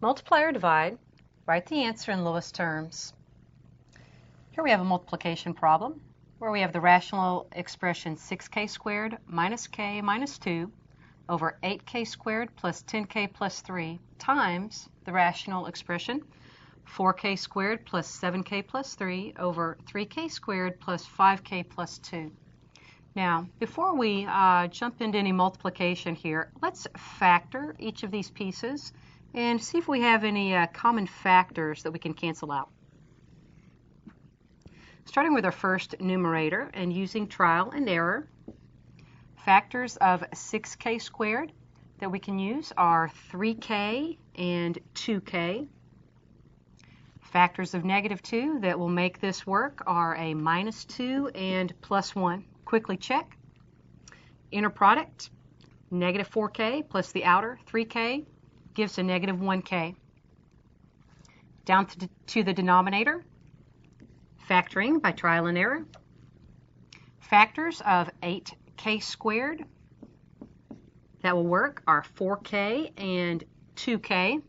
Multiply or divide, write the answer in lowest terms. Here we have a multiplication problem where we have the rational expression 6k squared minus k minus 2 over 8k squared plus 10k plus 3 times the rational expression 4k squared plus 7k plus 3 over 3k squared plus 5k plus 2. Now, before we jump into any multiplication here, let's factor each of these pieces and see if we have any common factors that we can cancel out. Starting with our first numerator and using trial and error, factors of 6k squared that we can use are 3k and 2k. Factors of negative 2 that will make this work are a minus 2 and plus 1. Quickly check. Inner product, negative 4k plus the outer 3k gives a negative 1k. Down to the denominator, factoring by trial and error. Factors of 8k squared that will work are 4k and 2k.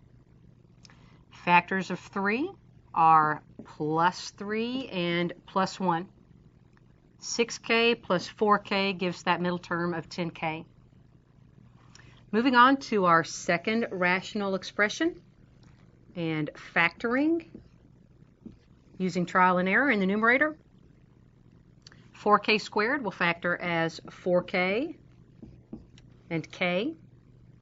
Factors of 3 are plus 3 and plus 1. 6k plus 4k gives that middle term of 10k. Moving on to our second rational expression and factoring using trial and error in the numerator. 4k squared will factor as 4k and k.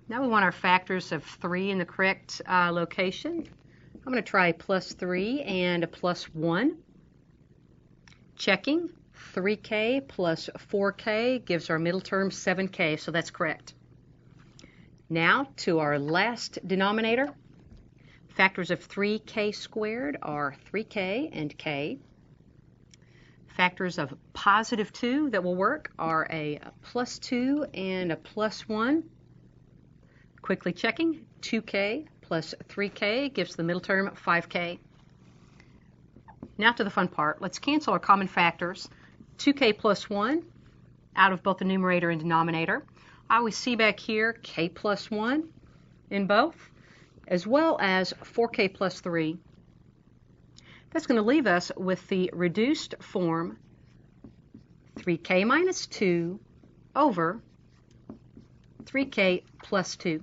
Now we want our factors of 3 in the correct location. I'm going to try plus 3 and a plus 1. Checking. 3k plus 4k gives our middle term 7k, so that's correct. Now to our last denominator. Factors of 3k squared are 3k and k. Factors of positive 2 that will work are a plus 2 and a plus 1. Quickly checking. 2k plus 3k gives the middle term 5k. Now to the fun part. Let's cancel our common factors. 2k plus 1 out of both the numerator and denominator. I always see back here k plus 1 in both, as well as 4k plus 3. That's going to leave us with the reduced form 3k minus 2 over 3k plus 2.